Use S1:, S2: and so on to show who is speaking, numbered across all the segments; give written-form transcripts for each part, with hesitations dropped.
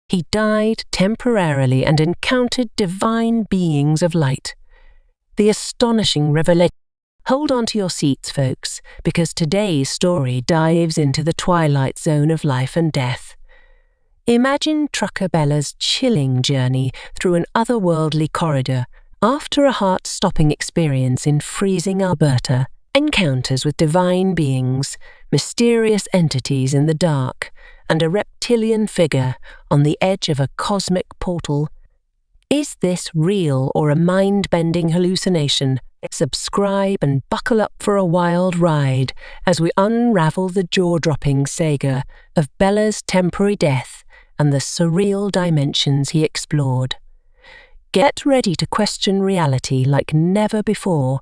S1: He died temporarily and encountered divine beings of light. The astonishing revelation. Hold on to your seats, folks, because today's story dives into the twilight zone of life and death. Imagine Trucker Bella's chilling journey through an otherworldly corridor after a heart-stopping experience in freezing Alberta, encounters with divine beings, mysterious entities in the dark, and a reptilian figure on the edge of a cosmic portal. Is this real or a mind-bending hallucination? Subscribe and buckle up for a wild ride as we unravel the jaw-dropping saga of Bella's temporary death and the surreal dimensions he explored. Get ready to question reality like never before.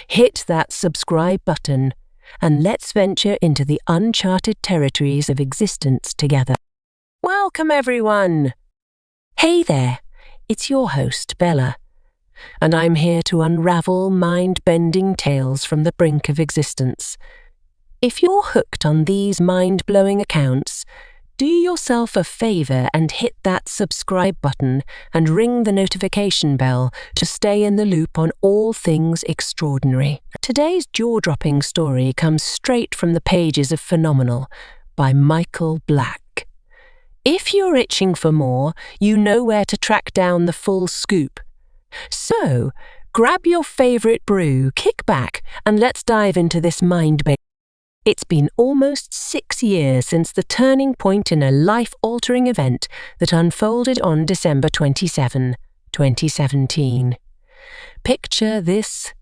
S1: Hit that subscribe button and let's venture into the uncharted territories of existence together. Welcome, everyone! Hey there, it's your host, Bella, and I'm here to unravel mind-bending tales from the brink of existence. If you're hooked on these mind-blowing accounts, do yourself a favor and hit that subscribe button and ring the notification bell to stay in the loop on all things extraordinary. Today's jaw-dropping story comes straight from the pages of Phenomenal by Michael Black. If you're itching for more, you know where to track down the full scoop. So, grab your favorite brew, kick back, and let's dive into this mind-bending. It's been almost 6 years since the turning point in a life-altering event that unfolded on December 27, 2017. Picture this.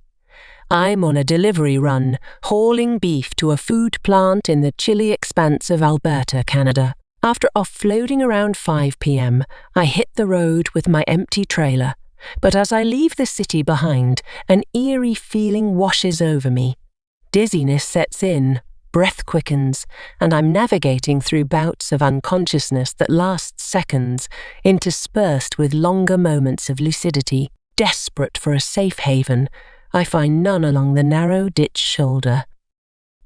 S1: I'm on a delivery run, hauling beef to a food plant in the chilly expanse of Alberta, Canada. After offloading around 5 p.m., I hit the road with my empty trailer. But as I leave the city behind, an eerie feeling washes over me. Dizziness sets in, breath quickens, and I'm navigating through bouts of unconsciousness that last seconds, interspersed with longer moments of lucidity. Desperate for a safe haven, I find none along the narrow ditch shoulder.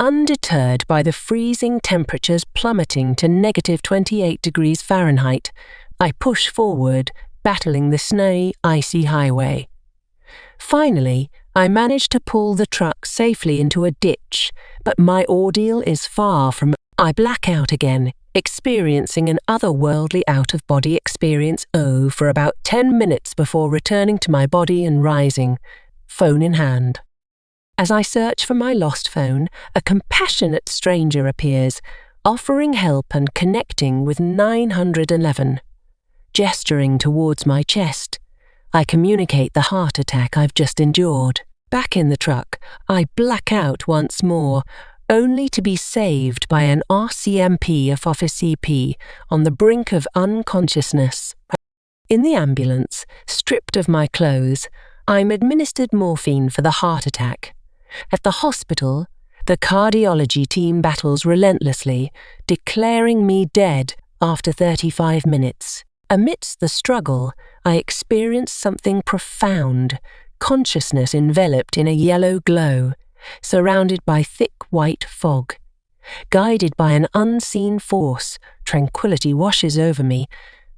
S1: Undeterred by the freezing temperatures plummeting to -28 degrees Fahrenheit, I push forward, battling the snowy, icy highway. Finally, I manage to pull the truck safely into a ditch, but my ordeal is far from. I black out again, experiencing an otherworldly out-of-body experience for about 10 minutes before returning to my body and rising, phone in hand. As I search for my lost phone, a compassionate stranger appears, offering help and connecting with 911. Gesturing towards my chest, I communicate the heart attack I've just endured. Back in the truck, I black out once more, only to be saved by an RCMP of Office CP on the brink of unconsciousness. In the ambulance, stripped of my clothes, I'm administered morphine for the heart attack. At the hospital, the cardiology team battles relentlessly, declaring me dead after 35 minutes. Amidst the struggle, I experienced something profound, consciousness enveloped in a yellow glow, surrounded by thick white fog. Guided by an unseen force, tranquility washes over me,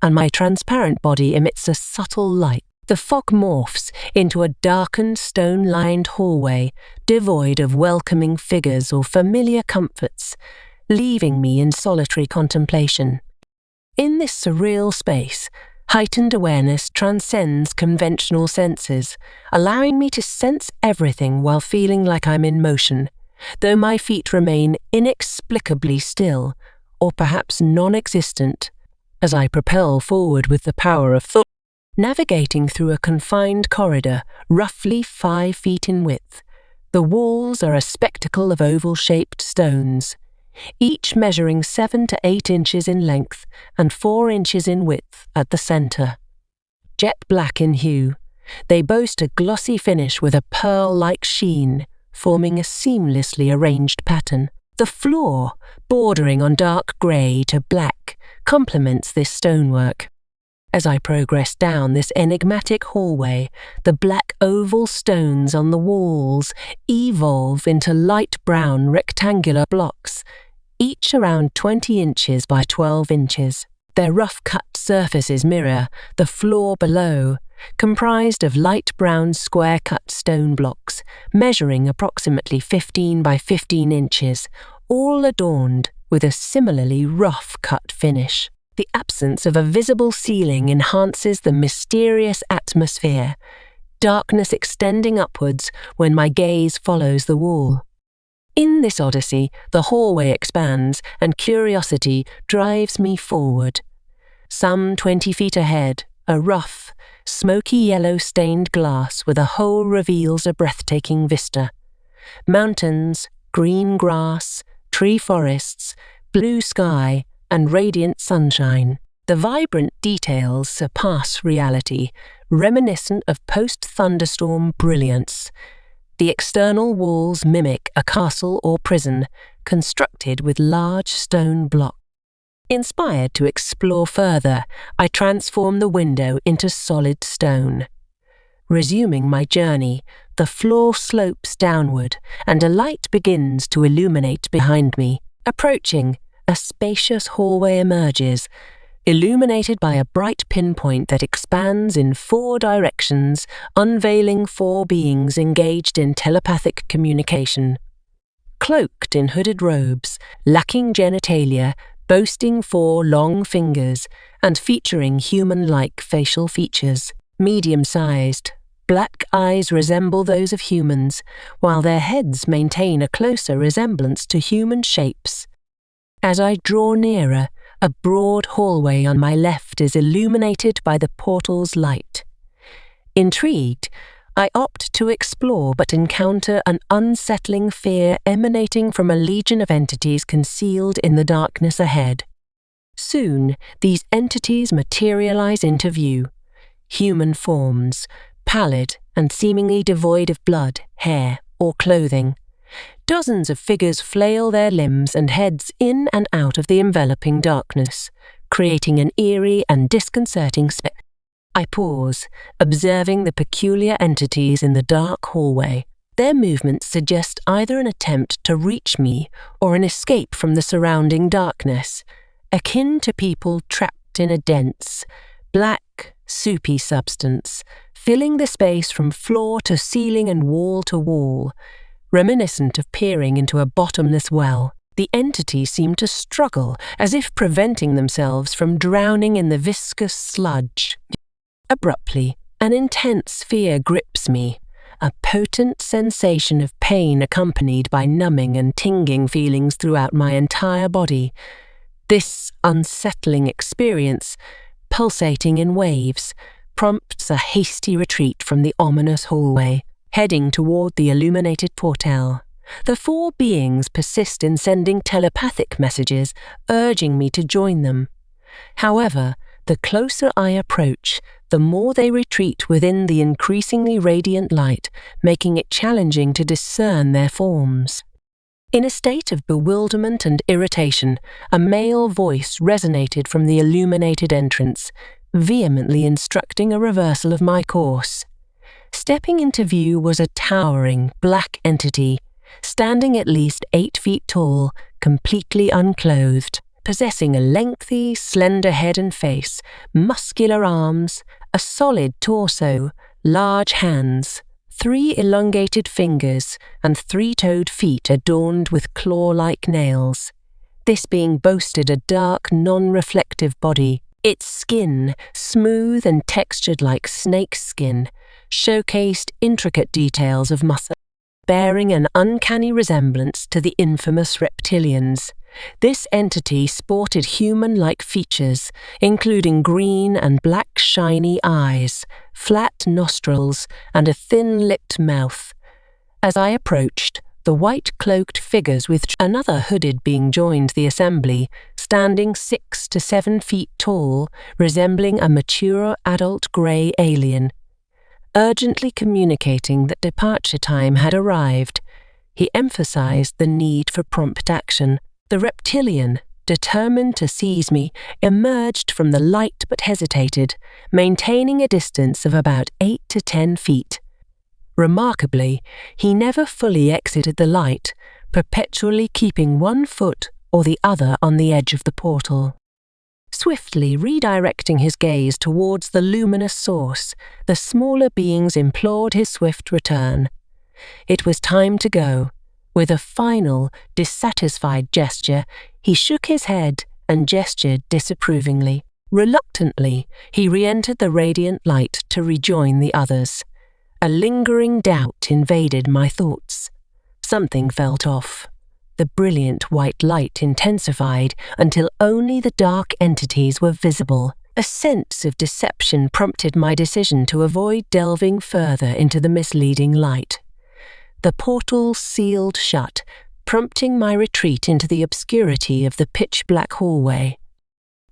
S1: and my transparent body emits a subtle light. The fog morphs into a darkened, stone-lined hallway, devoid of welcoming figures or familiar comforts, leaving me in solitary contemplation. In this surreal space, heightened awareness transcends conventional senses, allowing me to sense everything while feeling like I'm in motion, though my feet remain inexplicably still, or perhaps non-existent, as I propel forward with the power of thought. Navigating through a confined corridor, roughly 5 feet in width, the walls are a spectacle of oval-shaped stones, each measuring 7 to 8 inches in length and 4 inches in width at the center. Jet black in hue, they boast a glossy finish with a pearl-like sheen, forming a seamlessly arranged pattern. The floor, bordering on dark grey to black, complements this stonework. As I progress down this enigmatic hallway, the black oval stones on the walls evolve into light brown rectangular blocks, each around 20 inches by 12 inches. Their rough-cut surfaces mirror the floor below, comprised of light brown square-cut stone blocks measuring approximately 15 by 15 inches, all adorned with a similarly rough-cut finish. The absence of a visible ceiling enhances the mysterious atmosphere, darkness extending upwards when my gaze follows the wall. In this odyssey, the hallway expands and curiosity drives me forward. Some 20 feet ahead, a rough, smoky yellow stained glass with a hole reveals a breathtaking vista. Mountains, green grass, tree forests, blue sky, and radiant sunshine. The vibrant details surpass reality, reminiscent of post-thunderstorm brilliance. The external walls mimic a castle or prison, constructed with large stone blocks. Inspired to explore further, I transform the window into solid stone. Resuming my journey, the floor slopes downward, and a light begins to illuminate behind me. Approaching, a spacious hallway emerges, illuminated by a bright pinpoint that expands in 4 directions, unveiling 4 beings engaged in telepathic communication. Cloaked in hooded robes, lacking genitalia, boasting 4 long fingers, and featuring human-like facial features. Medium-sized, black eyes resemble those of humans, while their heads maintain a closer resemblance to human shapes. As I draw nearer, a broad hallway on my left is illuminated by the portal's light. Intrigued, I opt to explore but encounter an unsettling fear emanating from a legion of entities concealed in the darkness ahead. Soon, these entities materialize into view. Human forms, pallid and seemingly devoid of blood, hair, or clothing. Dozens of figures flail their limbs and heads in and out of the enveloping darkness, creating an eerie and disconcerting spectacle. I pause, observing the peculiar entities in the dark hallway. Their movements suggest either an attempt to reach me or an escape from the surrounding darkness, akin to people trapped in a dense, black, soupy substance, filling the space from floor to ceiling and wall to wall, reminiscent of peering into a bottomless well. The entities seem to struggle, as if preventing themselves from drowning in the viscous sludge. Abruptly, an intense fear grips me, a potent sensation of pain accompanied by numbing and tingling feelings throughout my entire body. This unsettling experience, pulsating in waves, prompts a hasty retreat from the ominous hallway. Heading toward the illuminated portal, the 4 beings persist in sending telepathic messages, urging me to join them. However, the closer I approach, the more they retreat within the increasingly radiant light, making it challenging to discern their forms. In a state of bewilderment and irritation, a male voice resonated from the illuminated entrance, vehemently instructing a reversal of my course. Stepping into view was a towering, black entity, standing at least 8 feet tall, completely unclothed, possessing a lengthy, slender head and face, muscular arms, a solid torso, large hands, 3 elongated fingers, and 3-toed feet adorned with claw-like nails. This being boasted a dark, non-reflective body. Its skin, smooth and textured like snake skin, showcased intricate details of muscle, bearing an uncanny resemblance to the infamous reptilians. This entity sported human-like features, including green and black shiny eyes, flat nostrils, and a thin-lipped mouth. As I approached, the white-cloaked figures with another hooded being joined the assembly, standing 6 to 7 feet tall, resembling a mature adult grey alien. Urgently communicating that departure time had arrived, he emphasized the need for prompt action. The reptilian, determined to seize me, emerged from the light but hesitated, maintaining a distance of about 8 to 10 feet. Remarkably, he never fully exited the light, perpetually keeping one foot or the other on the edge of the portal. Swiftly redirecting his gaze towards the luminous source, the smaller beings implored his swift return. It was time to go. With a final, dissatisfied gesture, he shook his head and gestured disapprovingly. Reluctantly, he re-entered the radiant light to rejoin the others. A lingering doubt invaded my thoughts. Something felt off. The brilliant white light intensified until only the dark entities were visible. A sense of deception prompted my decision to avoid delving further into the misleading light. The portal sealed shut, prompting my retreat into the obscurity of the pitch-black hallway.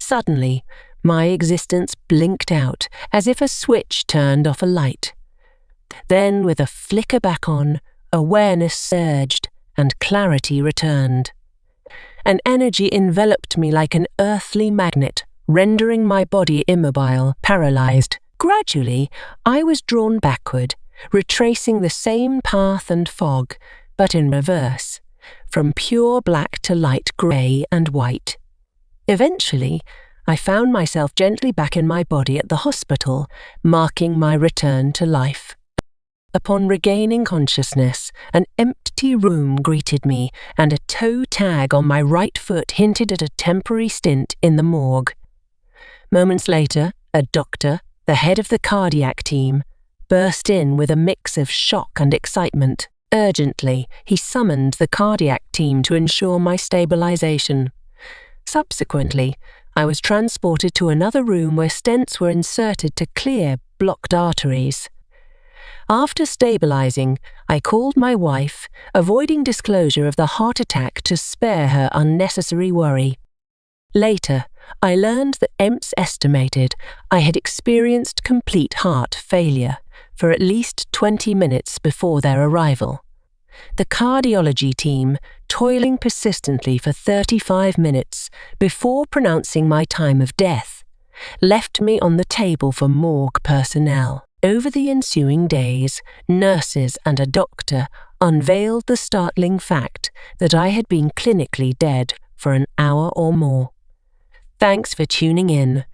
S1: Suddenly, my existence blinked out as if a switch turned off a light. Then, with a flicker back on, awareness surged and clarity returned. An energy enveloped me like an earthly magnet, rendering my body immobile, paralyzed. Gradually, I was drawn backward, retracing the same path and fog, but in reverse, from pure black to light grey and white. Eventually, I found myself gently back in my body at the hospital, marking my return to life. Upon regaining consciousness, an empty room greeted me, and a toe tag on my right foot hinted at a temporary stint in the morgue. Moments later, a doctor, the head of the cardiac team, burst in with a mix of shock and excitement. Urgently, he summoned the cardiac team to ensure my stabilization. Subsequently, I was transported to another room where stents were inserted to clear blocked arteries. After stabilizing, I called my wife, avoiding disclosure of the heart attack to spare her unnecessary worry. Later, I learned that EMS estimated I had experienced complete heart failure for at least 20 minutes before their arrival. The cardiology team, toiling persistently for 35 minutes before pronouncing my time of death, left me on the table for morgue personnel. Over the ensuing days, nurses and a doctor unveiled the startling fact that I had been clinically dead for an hour or more. Thanks for tuning in.